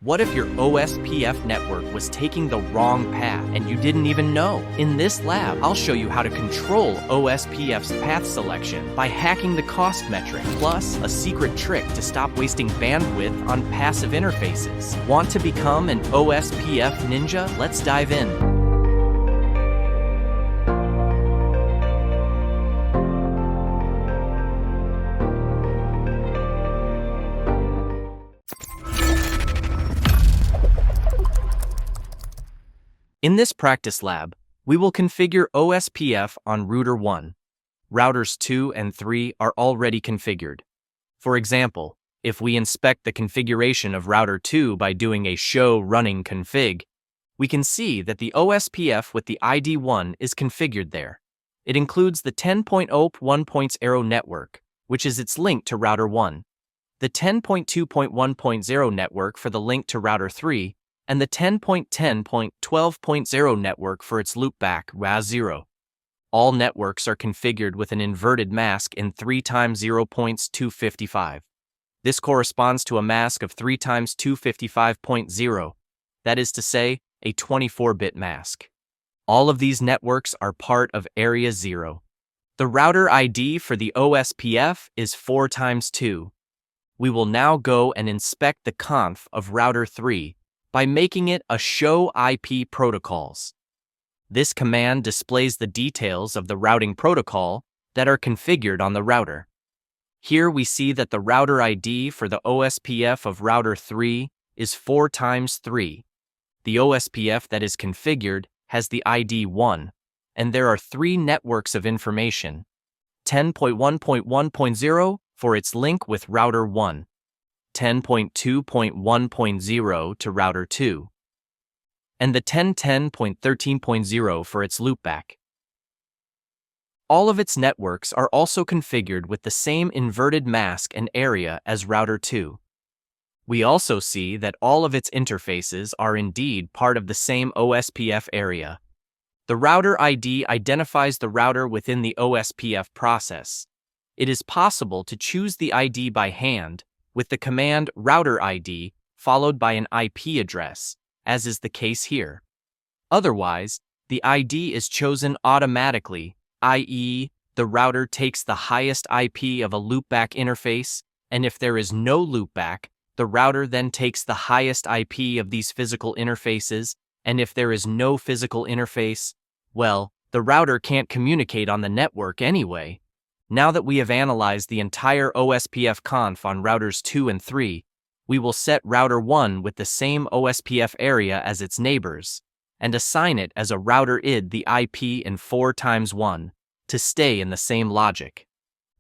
What if your OSPF network was taking the wrong path and you didn't even know? In this lab, I'll show you how to control OSPF's path selection by hacking the cost metric, plus a secret trick to stop wasting bandwidth on passive interfaces. Want to become an OSPF ninja? Let's dive in. In this practice lab, we will configure OSPF on router 1. Routers 2 and 3 are already configured. For example, if we inspect the configuration of router 2 by doing a show running config, we can see that the OSPF with the ID 1 is configured there. It includes the 10.0.1.0 network, which is its link to router 1, the 10.2.1.0 network for the link to router 3, and the 10.10.12.0 network for its loopback, RAS0. All networks are configured with an inverted mask in 3 times 0.255. This corresponds to a mask of 3 times 255.0, that is to say, a 24-bit mask. All of these networks are part of Area 0. The router ID for the OSPF is 4 times 2. We will now go and inspect the conf of router 3, by making it a show IP protocols. This command displays the details of the routing protocol that are configured on the router. Here we see that the router ID for the OSPF of router 3 is 4 times 3. The OSPF that is configured has the ID 1, and there are 3 networks of information: 10.1.1.0 for its link with router 1, 10.2.1.0 to router 2, and the 10.10.13.0 for its loopback. All of its networks are also configured with the same inverted mask and area as router 2. We also see that all of its interfaces are indeed part of the same OSPF area. The router ID identifies the router within the OSPF process. It is possible to choose the ID by hand, with the command router ID followed by an IP address, as is the case here. Otherwise, the ID is chosen automatically, i.e., the router takes the highest IP of a loopback interface, and if there is no loopback, the router then takes the highest IP of these physical interfaces, and if there is no physical interface, well, the router can't communicate on the network anyway. Now that we have analyzed the entire OSPF conf on routers 2 and 3, we will set router 1 with the same OSPF area as its neighbors, and assign it as a router ID the IP in 4 times 1, to stay in the same logic.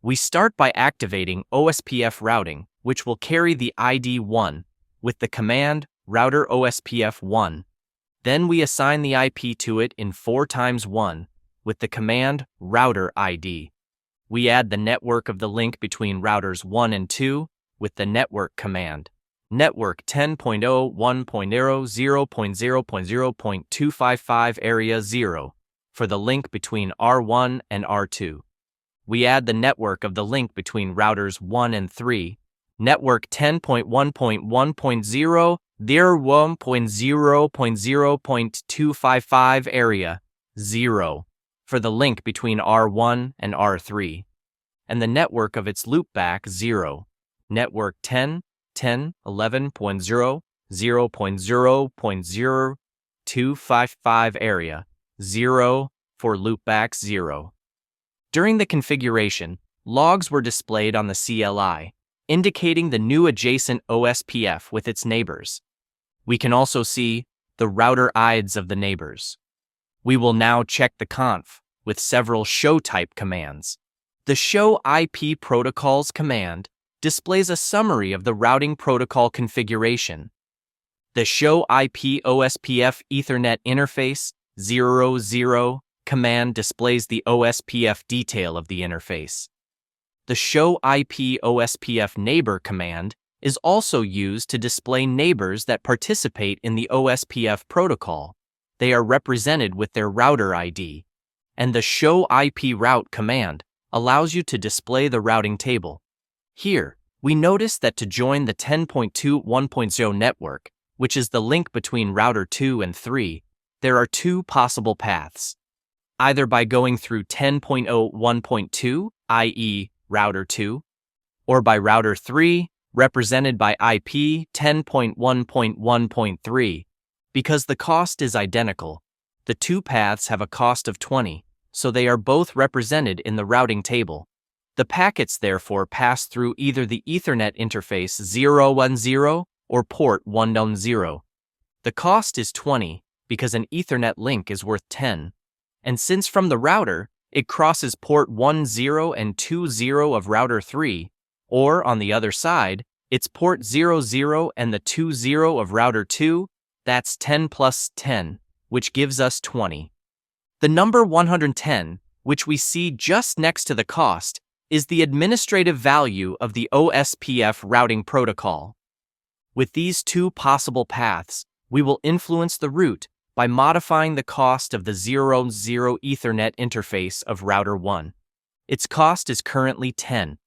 We start by activating OSPF routing, which will carry the ID 1, with the command router OSPF 1. Then we assign the IP to it in 4 times 1, with the command router ID. We add the network of the link between routers 1 and 2 with the network command. Network 10.0.1.0.0.0.255 area 0 for the link between R1 and R2. We add the network of the link between routers 1 and 3. Network 10.1.1.0.0.0.255 area 0. For the link between R1 and R3, and the network of its loopback 0, network 10.11.0.0.0.0255 area 0 for loopback 0. During the configuration, logs were displayed on the CLI, indicating the new adjacent OSPF with its neighbors. We can also see the router IDs of the neighbors. We will now check the conf with several show type commands. The show IP protocols command displays a summary of the routing protocol configuration. The show IP OSPF Ethernet interface 00 command displays the OSPF detail of the interface. The show IP OSPF neighbor command is also used to display neighbors that participate in the OSPF protocol. They are represented with their router ID. And the show IP route command allows you to display the routing table. Here, we notice that to join the 10.2.1.0 network, which is the link between router 2 and 3, there are two possible paths. Either by going through 10.01.2, i.e., router 2, or by router 3, represented by IP 10.1.1.3. Because the cost is identical, the two paths have a cost of 20, so they are both represented in the routing table. The packets therefore pass through either the Ethernet interface 010 or port 110. The cost is 20 because an Ethernet link is worth 10. And since from the router, it crosses port 10 and 20 of router 3, or on the other side, it's port 00 and the 20 of router 2, that's 10 plus 10, which gives us 20. The number 110, which we see just next to the cost, is the administrative value of the OSPF routing protocol. With these two possible paths, we will influence the route by modifying the cost of the 00 Ethernet interface of router 1. Its cost is currently 10.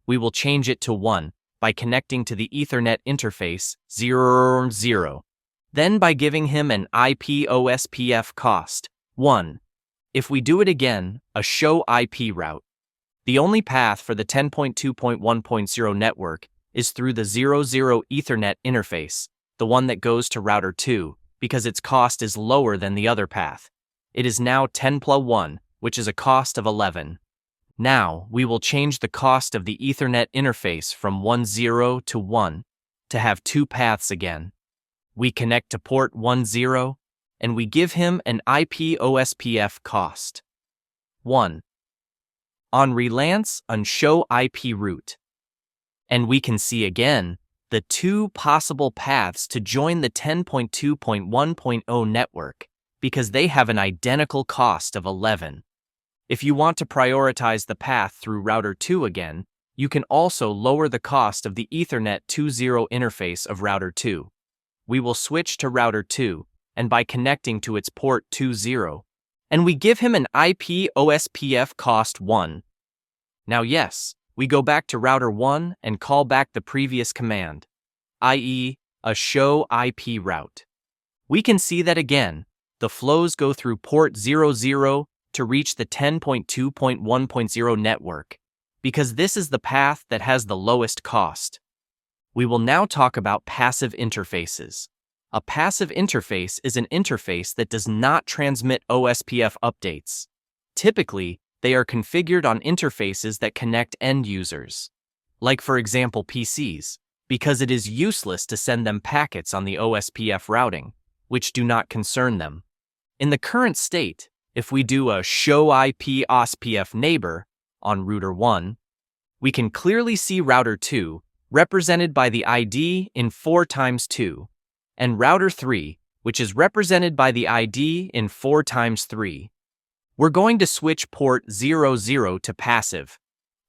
We will change it to 1 by connecting to the Ethernet interface 00. Then by giving him an IP OSPF cost 1. If we do it again, a show IP route. The only path for the 10.2.1.0 network is through the 00 Ethernet interface, the one that goes to router 2, because its cost is lower than the other path. It is now 10 plus 1, which is a cost of 11. Now, we will change the cost of the Ethernet interface from 10 to 1 to have two paths again. We connect to port 10, and we give him an IP OSPF cost 1. On relance on show IP route. And we can see again the two possible paths to join the 10.2.1.0 network because they have an identical cost of 11. If you want to prioritize the path through router 2 again, you can also lower the cost of the Ethernet 20 interface of router 2. We will switch to router 2, and by connecting to its port 20, and we give him an IP OSPF cost 1. Now yes, we go back to router 1 and call back the previous command, i.e., a show IP route. We can see that again, the flows go through port 00 to reach the 10.2.1.0 network, because this is the path that has the lowest cost. We will now talk about passive interfaces. A passive interface is an interface that does not transmit OSPF updates. Typically, they are configured on interfaces that connect end users, like for example PCs, because it is useless to send them packets on the OSPF routing, which do not concern them. In the current state, if we do a show IP OSPF neighbor on router 1, we can clearly see router 2, represented by the ID in 4x2, and router 3, which is represented by the ID in 4x3. We're going to switch port 00 to passive.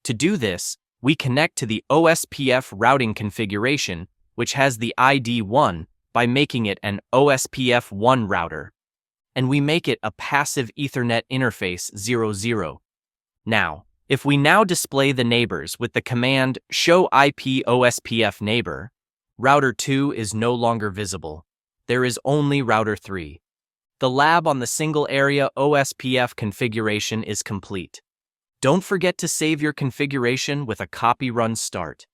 To do this, we connect to the OSPF routing configuration, which has the ID 1, by making it an OSPF 1 router. And we make it a passive Ethernet interface 00. Now, if we now display the neighbors with the command show IP OSPF neighbor, router 2 is no longer visible. There is only router 3. The lab on the single area OSPF configuration is complete. Don't forget to save your configuration with a copy run start.